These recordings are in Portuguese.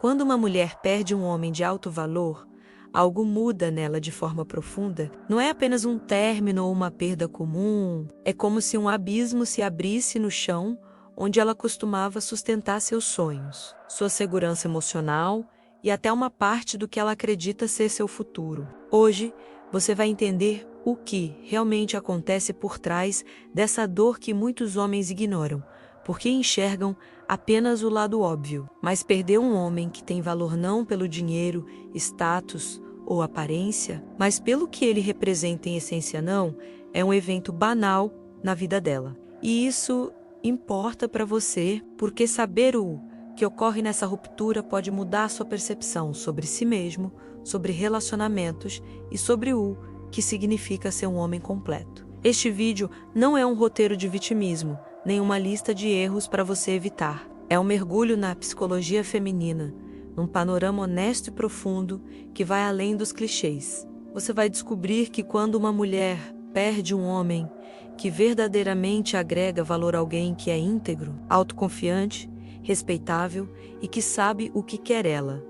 Quando uma mulher perde um homem de alto valor, algo muda nela de forma profunda. Não é apenas um término ou uma perda comum, é como se um abismo se abrisse no chão onde ela costumava sustentar seus sonhos, sua segurança emocional e até uma parte do que ela acredita ser seu futuro. Hoje, você vai entender o que realmente acontece por trás dessa dor que muitos homens ignoram, porque enxergam apenas o lado óbvio. Mas perder um homem que tem valor não pelo dinheiro, status ou aparência, mas pelo que ele representa em essência não, é um evento banal na vida dela. E isso importa para você, porque saber o que ocorre nessa ruptura pode mudar sua percepção sobre si mesmo, sobre relacionamentos e sobre o que significa ser um homem completo. Este vídeo não é um roteiro de vitimismo, nem uma lista de erros para você evitar. É um mergulho na psicologia feminina, num panorama honesto e profundo que vai além dos clichês. Você vai descobrir que quando uma mulher perde um homem que verdadeiramente agrega valor a alguém que é íntegro, autoconfiante, respeitável e que sabe o que quer ela,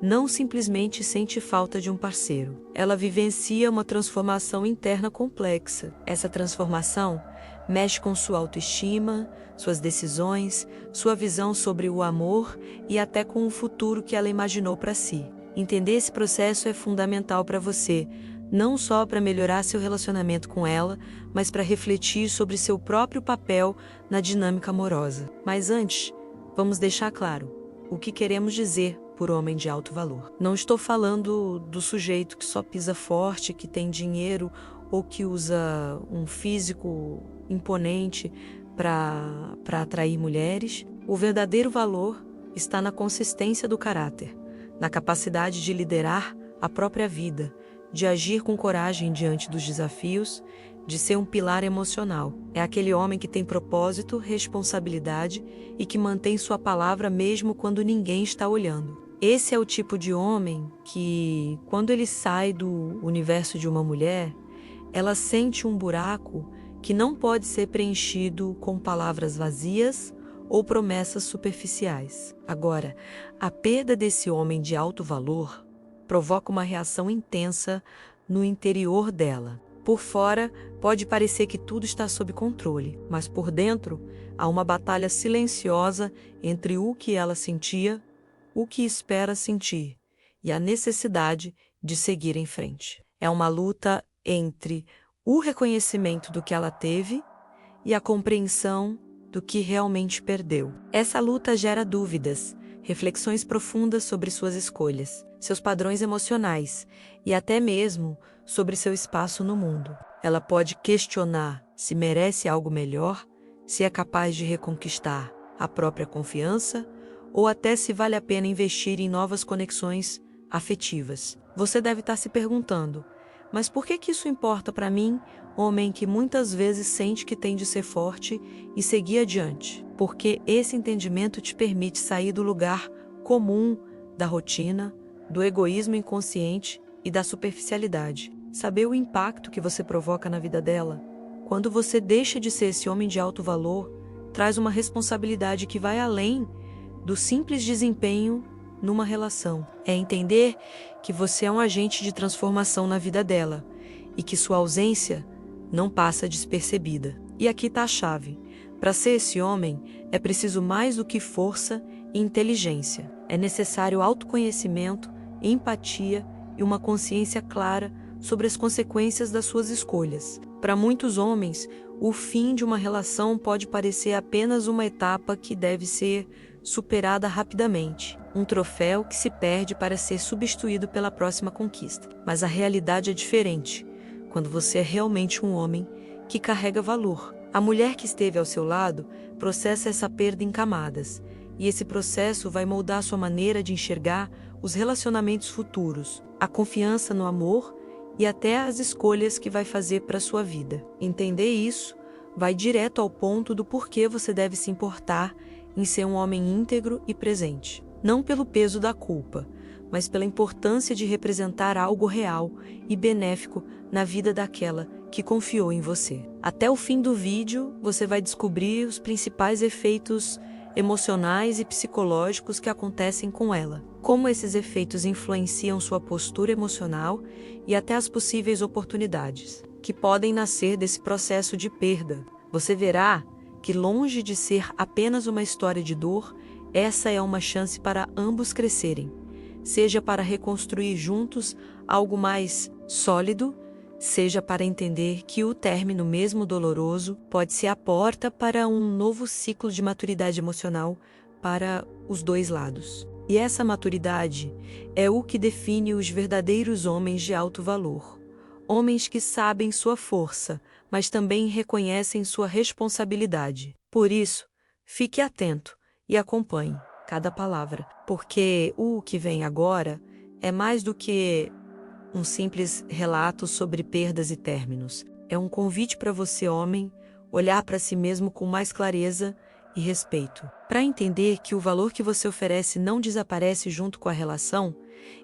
não simplesmente sente falta de um parceiro. Ela vivencia uma transformação interna complexa. Essa transformação mexe com sua autoestima, suas decisões, sua visão sobre o amor e até com o futuro que ela imaginou para si. Entender esse processo é fundamental para você, não só para melhorar seu relacionamento com ela, mas para refletir sobre seu próprio papel na dinâmica amorosa. Mas antes, vamos deixar claro o que queremos dizer por homem de alto valor. Não estou falando do sujeito que só pisa forte, que tem dinheiro ou que usa um físico imponente para atrair mulheres. O verdadeiro valor está na consistência do caráter, na capacidade de liderar a própria vida, de agir com coragem diante dos desafios, de ser um pilar emocional. É aquele homem que tem propósito, responsabilidade e que mantém sua palavra mesmo quando ninguém está olhando. Esse é o tipo de homem que, quando ele sai do universo de uma mulher, ela sente um buraco que não pode ser preenchido com palavras vazias ou promessas superficiais. Agora, a perda desse homem de alto valor provoca uma reação intensa no interior dela. Por fora, pode parecer que tudo está sob controle, mas por dentro há uma batalha silenciosa entre o que ela sentia, o que espera sentir e a necessidade de seguir em frente. É uma luta entre o reconhecimento do que ela teve e a compreensão do que realmente perdeu. Essa luta gera dúvidas, reflexões profundas sobre suas escolhas, seus padrões emocionais e até mesmo sobre seu espaço no mundo. Ela pode questionar se merece algo melhor, se é capaz de reconquistar a própria confiança ou até se vale a pena investir em novas conexões afetivas. Você deve estar se perguntando, mas por que isso importa para mim, homem que muitas vezes sente que tem de ser forte e seguir adiante? Porque esse entendimento te permite sair do lugar comum da rotina, do egoísmo inconsciente e da superficialidade. Saber o impacto que você provoca na vida dela. Quando você deixa de ser esse homem de alto valor, traz uma responsabilidade que vai além do simples desempenho numa relação. É entender que você é um agente de transformação na vida dela e que sua ausência não passa despercebida. E aqui está a chave. Para ser esse homem, é preciso mais do que força e inteligência. É necessário autoconhecimento, empatia e uma consciência clara sobre as consequências das suas escolhas. Para muitos homens, o fim de uma relação pode parecer apenas uma etapa que deve ser superada rapidamente, um troféu que se perde para ser substituído pela próxima conquista. Mas a realidade é diferente, quando você é realmente um homem que carrega valor. A mulher que esteve ao seu lado processa essa perda em camadas, e esse processo vai moldar sua maneira de enxergar os relacionamentos futuros, a confiança no amor e até as escolhas que vai fazer para sua vida. Entender isso vai direto ao ponto do porquê você deve se importar em ser um homem íntegro e presente. Não pelo peso da culpa, mas pela importância de representar algo real e benéfico na vida daquela que confiou em você. Até o fim do vídeo, você vai descobrir os principais efeitos emocionais e psicológicos que acontecem com ela. Como esses efeitos influenciam sua postura emocional e até as possíveis oportunidades que podem nascer desse processo de perda. Você verá que, longe de ser apenas uma história de dor, essa é uma chance para ambos crescerem, seja para reconstruir juntos algo mais sólido, seja para entender que o término, mesmo doloroso, pode ser a porta para um novo ciclo de maturidade emocional para os dois lados. E essa maturidade é o que define os verdadeiros homens de alto valor. Homens que sabem sua força, mas também reconhecem sua responsabilidade. Por isso, fique atento e acompanhe cada palavra, porque o que vem agora é mais do que um simples relato sobre perdas e términos. É um convite para você, homem, olhar para si mesmo com mais clareza e respeito. Para entender que o valor que você oferece não desaparece junto com a relação,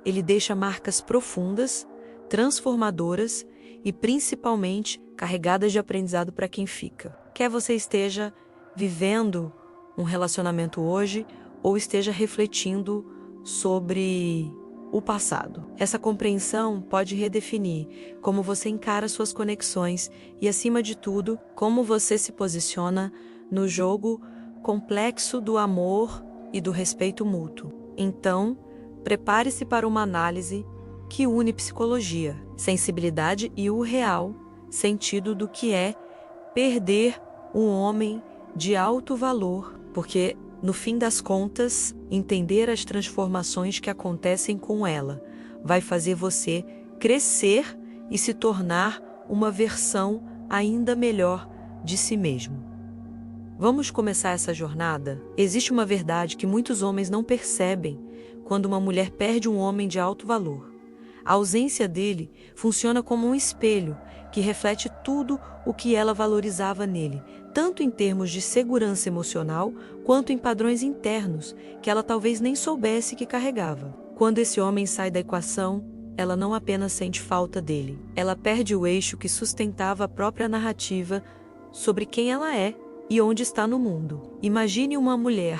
ele deixa marcas profundas, transformadoras e principalmente carregadas de aprendizado para quem fica. Quer você esteja vivendo um relacionamento hoje ou esteja refletindo sobre o passado. Essa compreensão pode redefinir como você encara suas conexões e, acima de tudo, como você se posiciona no jogo complexo do amor e do respeito mútuo. Então, prepare-se para uma análise que une psicologia, sensibilidade e o real sentido do que é perder um homem de alto valor, porque, no fim das contas, entender as transformações que acontecem com ela vai fazer você crescer e se tornar uma versão ainda melhor de si mesmo. Vamos começar essa jornada? Existe uma verdade que muitos homens não percebem quando uma mulher perde um homem de alto valor. A ausência dele funciona como um espelho que reflete tudo o que ela valorizava nele, tanto em termos de segurança emocional, quanto em padrões internos que ela talvez nem soubesse que carregava. Quando esse homem sai da equação, ela não apenas sente falta dele, ela perde o eixo que sustentava a própria narrativa sobre quem ela é e onde está no mundo. Imagine uma mulher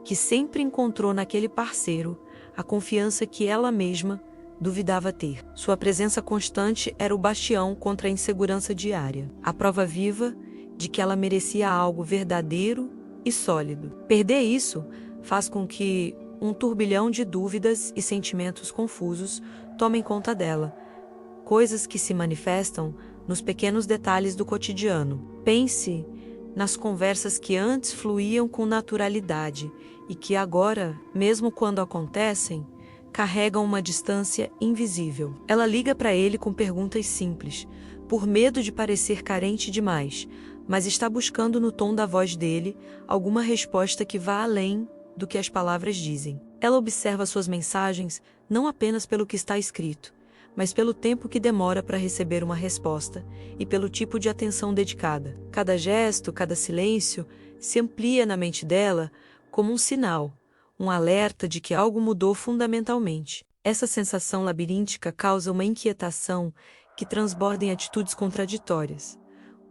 que sempre encontrou naquele parceiro a confiança que ela mesma duvidava ter. Sua presença constante era o bastião contra a insegurança diária, a prova viva de que ela merecia algo verdadeiro e sólido. Perder isso faz com que um turbilhão de dúvidas e sentimentos confusos tomem conta dela, coisas que se manifestam nos pequenos detalhes do cotidiano. Pense nas conversas que antes fluíam com naturalidade e que agora, mesmo quando acontecem, carregam uma distância invisível. Ela liga para ele com perguntas simples, por medo de parecer carente demais, mas está buscando no tom da voz dele alguma resposta que vá além do que as palavras dizem. Ela observa suas mensagens não apenas pelo que está escrito, mas pelo tempo que demora para receber uma resposta e pelo tipo de atenção dedicada. Cada gesto, cada silêncio se amplia na mente dela como um sinal, um alerta de que algo mudou fundamentalmente. Essa sensação labiríntica causa uma inquietação que transborda em atitudes contraditórias.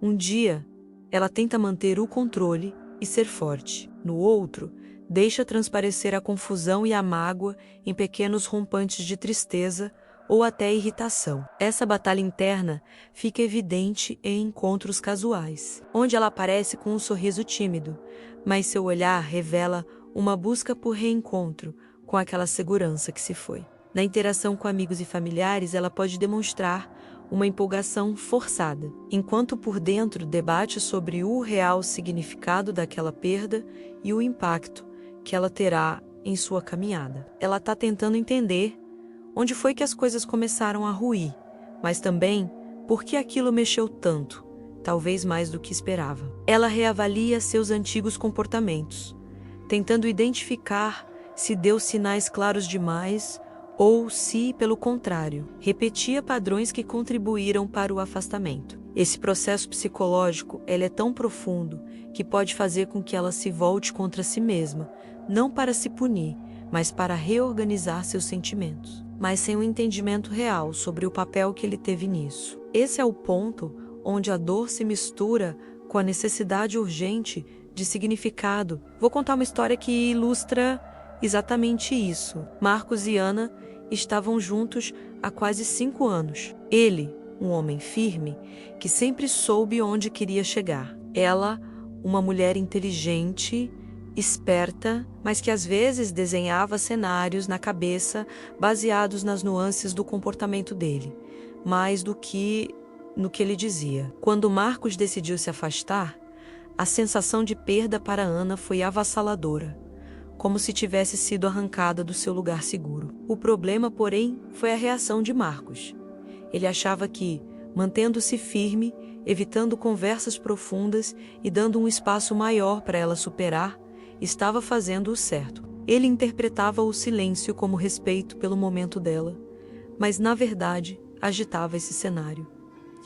Um dia, ela tenta manter o controle e ser forte. No outro, deixa transparecer a confusão e a mágoa em pequenos rompantes de tristeza ou até irritação. Essa batalha interna fica evidente em encontros casuais, onde ela aparece com um sorriso tímido, mas seu olhar revela uma busca por reencontro com aquela segurança que se foi. Na interação com amigos e familiares, ela pode demonstrar uma empolgação forçada, enquanto por dentro debate sobre o real significado daquela perda e o impacto que ela terá em sua caminhada. Ela está tentando entender onde foi que as coisas começaram a ruir, mas também por que aquilo mexeu tanto, talvez mais do que esperava. Ela reavalia seus antigos comportamentos, tentando identificar se deu sinais claros demais ou se, pelo contrário, repetia padrões que contribuíram para o afastamento. Esse processo psicológico é tão profundo que pode fazer com que ela se volte contra si mesma, não para se punir, mas para reorganizar seus sentimentos, mas sem um entendimento real sobre o papel que ele teve nisso. Esse é o ponto onde a dor se mistura com a necessidade urgente de significado. Vou contar uma história que ilustra exatamente isso. Marcos e Ana estavam juntos há quase 5 anos. Ele, um homem firme, que sempre soube onde queria chegar. Ela, uma mulher inteligente, esperta, mas que às vezes desenhava cenários na cabeça baseados nas nuances do comportamento dele, mais do que no que ele dizia. Quando Marcos decidiu se afastar, a sensação de perda para Ana foi avassaladora, como se tivesse sido arrancada do seu lugar seguro. O problema, porém, foi a reação de Marcos. Ele achava que, mantendo-se firme, evitando conversas profundas e dando um espaço maior para ela superar, estava fazendo o certo. Ele interpretava o silêncio como respeito pelo momento dela, mas, na verdade, agitava esse cenário.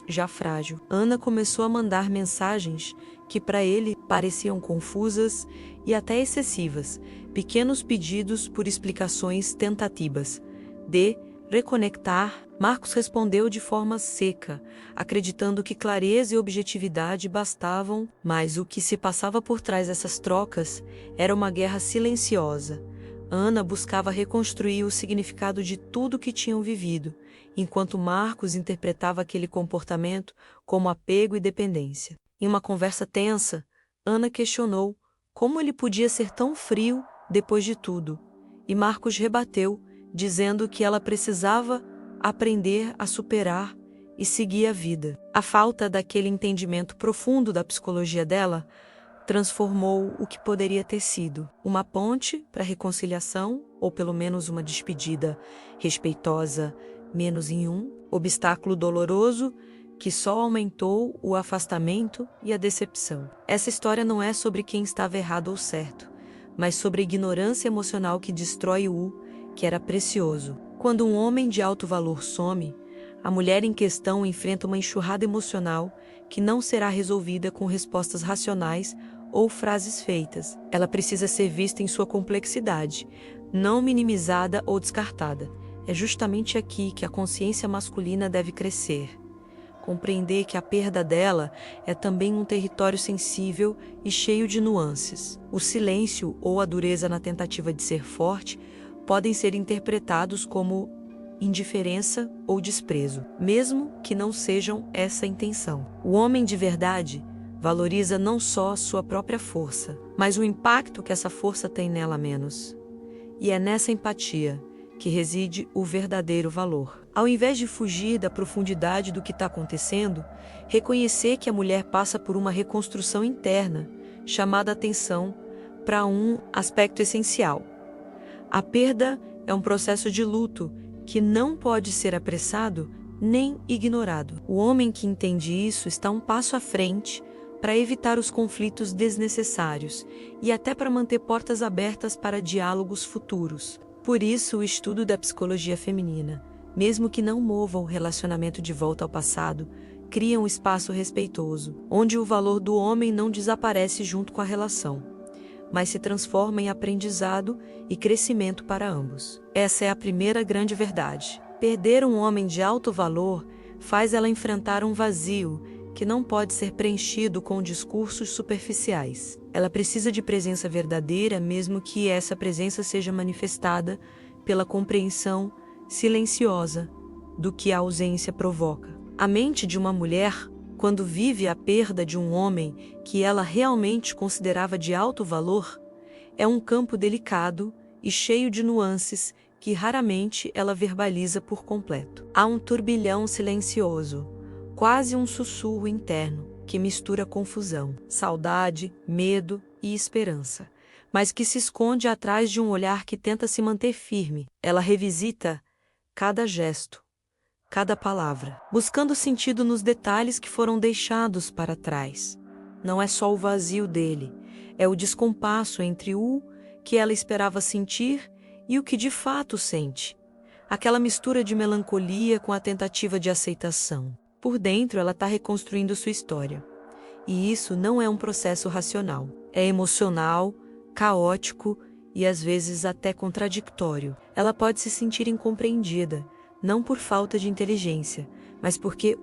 Já frágil, Ana começou a mandar mensagens que para ele pareciam confusas e até excessivas, pequenos pedidos por explicações tentativas de reconectar. Marcos respondeu de forma seca, acreditando que clareza e objetividade bastavam, mas o que se passava por trás dessas trocas era uma guerra silenciosa. Ana buscava reconstruir o significado de tudo que tinham vivido, enquanto Marcos interpretava aquele comportamento como apego e dependência. Em uma conversa tensa, Ana questionou como ele podia ser tão frio depois de tudo, e Marcos rebateu, dizendo que ela precisava aprender a superar e seguir a vida. A falta daquele entendimento profundo da psicologia dela transformou o que poderia ter sido uma ponte para a reconciliação, ou pelo menos uma despedida respeitosa, menos em um obstáculo doloroso que só aumentou o afastamento e a decepção. Essa história não é sobre quem estava errado ou certo, mas sobre a ignorância emocional que destrói o que era precioso. Quando um homem de alto valor some, a mulher em questão enfrenta uma enxurrada emocional que não será resolvida com respostas racionais ou frases feitas. Ela precisa ser vista em sua complexidade, não minimizada ou descartada. É justamente aqui que a consciência masculina deve crescer. Compreender que a perda dela é também um território sensível e cheio de nuances. O silêncio ou a dureza na tentativa de ser forte podem ser interpretados como indiferença ou desprezo, mesmo que não sejam essa a intenção. O homem de verdade valoriza não só sua própria força, mas o impacto que essa força tem nela menos. E é nessa empatia que reside o verdadeiro valor. Ao invés de fugir da profundidade do que está acontecendo, reconhecer que a mulher passa por uma reconstrução interna, chamada atenção para um aspecto essencial. A perda é um processo de luto que não pode ser apressado nem ignorado. O homem que entende isso está um passo à frente para evitar os conflitos desnecessários e até para manter portas abertas para diálogos futuros. Por isso, o estudo da psicologia feminina, mesmo que não mova o relacionamento de volta ao passado, cria um espaço respeitoso, onde o valor do homem não desaparece junto com a relação, mas se transforma em aprendizado e crescimento para ambos. Essa é a primeira grande verdade. Perder um homem de alto valor faz ela enfrentar um vazio que não pode ser preenchido com discursos superficiais. Ela precisa de presença verdadeira, mesmo que essa presença seja manifestada pela compreensão silenciosa do que a ausência provoca. A mente de uma mulher, quando vive a perda de um homem que ela realmente considerava de alto valor, é um campo delicado e cheio de nuances que raramente ela verbaliza por completo. Há um turbilhão silencioso, quase um sussurro interno, que mistura confusão, saudade, medo e esperança, mas que se esconde atrás de um olhar que tenta se manter firme. Ela revisita cada gesto, cada palavra, buscando sentido nos detalhes que foram deixados para trás. Não é só o vazio dele, é o descompasso entre o que ela esperava sentir e o que de fato sente. Aquela mistura de melancolia com a tentativa de aceitação. Por dentro, ela está reconstruindo sua história. E isso não é um processo racional. É emocional, caótico e às vezes até contraditório. Ela pode se sentir incompreendida, não por falta de inteligência, mas porque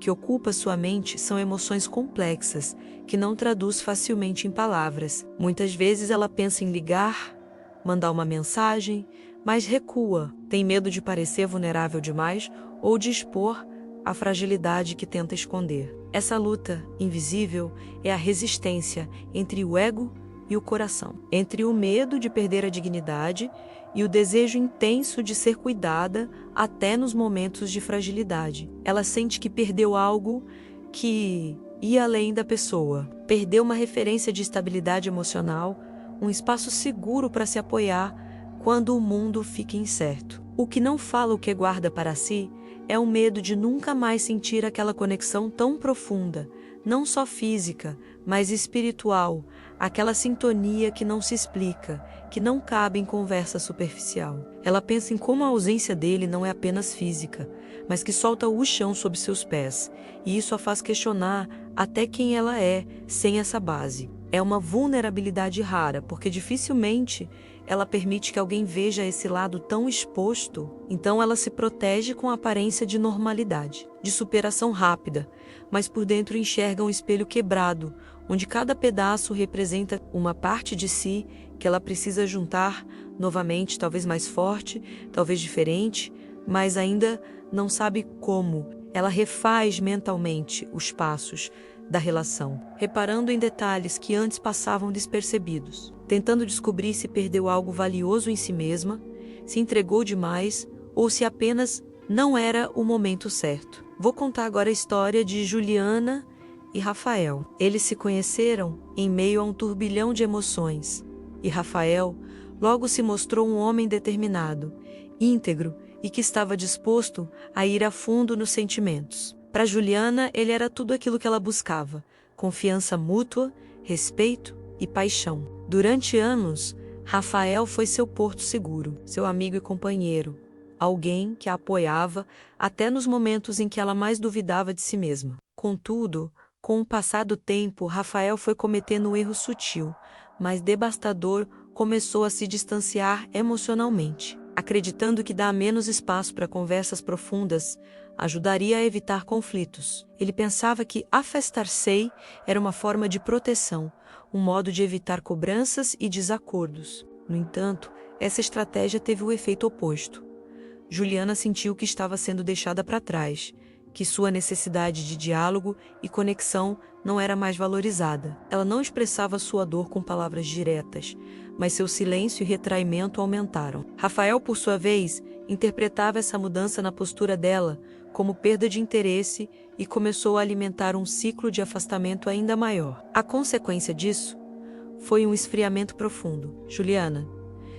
que ocupa sua mente são emoções complexas, que não traduz facilmente em palavras. Muitas vezes ela pensa em ligar, mandar uma mensagem, mas recua, tem medo de parecer vulnerável demais ou de expor a fragilidade que tenta esconder. Essa luta invisível é a resistência entre o ego e o coração, entre o medo de perder a dignidade e o desejo intenso de ser cuidada até nos momentos de fragilidade. Ela sente que perdeu algo que ia além da pessoa, perdeu uma referência de estabilidade emocional, um espaço seguro para se apoiar quando o mundo fica incerto. O que não fala o que guarda para si é o medo de nunca mais sentir aquela conexão tão profunda, não só física, mas espiritual, aquela sintonia que não se explica, que não cabe em conversa superficial. Ela pensa em como a ausência dele não é apenas física, mas que solta o chão sob seus pés, e isso a faz questionar até quem ela é sem essa base. É uma vulnerabilidade rara, porque dificilmente ela permite que alguém veja esse lado tão exposto, então ela se protege com a aparência de normalidade, de superação rápida, mas por dentro enxerga um espelho quebrado, onde cada pedaço representa uma parte de si que ela precisa juntar novamente, talvez mais forte, talvez diferente, mas ainda não sabe como. Ela refaz mentalmente os passos da relação, reparando em detalhes que antes passavam despercebidos, tentando descobrir se perdeu algo valioso em si mesma, se entregou demais ou se apenas não era o momento certo. Vou contar agora a história de Juliana e Rafael. Eles se conheceram em meio a um turbilhão de emoções, e Rafael logo se mostrou um homem determinado, íntegro e que estava disposto a ir a fundo nos sentimentos. Para Juliana, ele era tudo aquilo que ela buscava: confiança mútua, respeito e paixão. Durante anos, Rafael foi seu porto seguro, seu amigo e companheiro, alguém que a apoiava até nos momentos em que ela mais duvidava de si mesma. Contudo, com o passar do tempo, Rafael foi cometendo um erro sutil, mas devastador. Começou a se distanciar emocionalmente, acreditando que dar menos espaço para conversas profundas ajudaria a evitar conflitos. Ele pensava que afastar-se era uma forma de proteção, um modo de evitar cobranças e desacordos. No entanto, essa estratégia teve o efeito oposto. Juliana sentiu que estava sendo deixada para trás, que sua necessidade de diálogo e conexão não era mais valorizada. Ela não expressava sua dor com palavras diretas, mas seu silêncio e retraimento aumentaram. Rafael, por sua vez, interpretava essa mudança na postura dela como perda de interesse e começou a alimentar um ciclo de afastamento ainda maior. A consequência disso foi um esfriamento profundo. Juliana,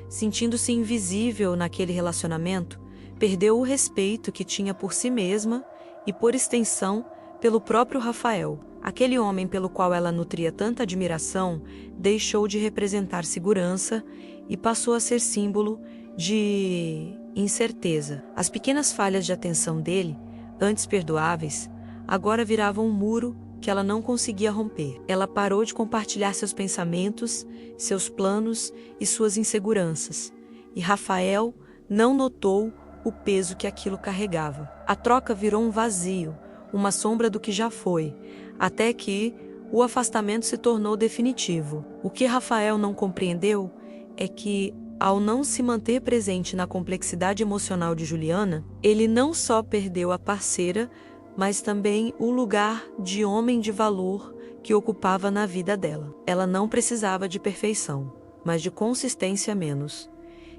sentindo-se invisível naquele relacionamento, perdeu o respeito que tinha por si mesma e, por extensão, pelo próprio Rafael. Aquele homem pelo qual ela nutria tanta admiração deixou de representar segurança e passou a ser símbolo de incerteza. As pequenas falhas de atenção dele, antes perdoáveis, agora viravam um muro que ela não conseguia romper. Ela parou de compartilhar seus pensamentos, seus planos e suas inseguranças. E Rafael não notou o peso que aquilo carregava. A troca virou um vazio, uma sombra do que já foi, até que o afastamento se tornou definitivo. O que Rafael não compreendeu é que, ao não se manter presente na complexidade emocional de Juliana, ele não só perdeu a parceira, mas também o lugar de homem de valor que ocupava na vida dela. Ela não precisava de perfeição, mas de consistência menos.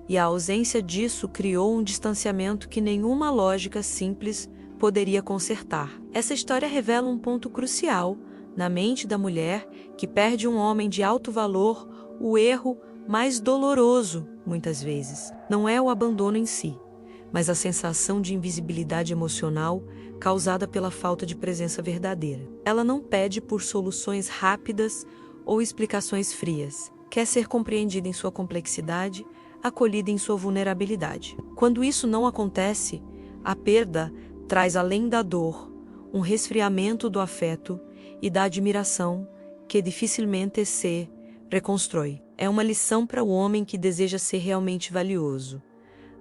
E a ausência disso criou um distanciamento que nenhuma lógica simples poderia consertar. Essa história revela um ponto crucial na mente da mulher que perde um homem de alto valor. O erro mais doloroso, muitas vezes, não é o abandono em si, mas a sensação de invisibilidade emocional causada pela falta de presença verdadeira. Ela não pede por soluções rápidas ou explicações frias. Quer ser compreendida em sua complexidade, acolhida em sua vulnerabilidade. Quando isso não acontece, a perda traz, além da dor, um resfriamento do afeto e da admiração que dificilmente se reconstrói. É uma lição para o homem que deseja ser realmente valioso.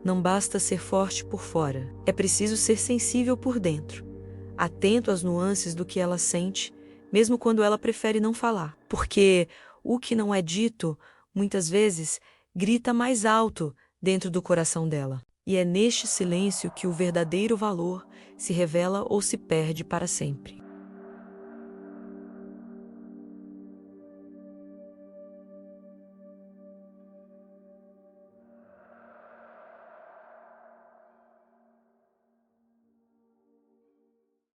Não basta ser forte por fora, é preciso ser sensível por dentro. atento às nuances do que ela sente, mesmo quando ela prefere não falar. Porque o que não é dito, muitas vezes, grita mais alto dentro do coração dela. E é neste silêncio que o verdadeiro valor se revela ou se perde para sempre.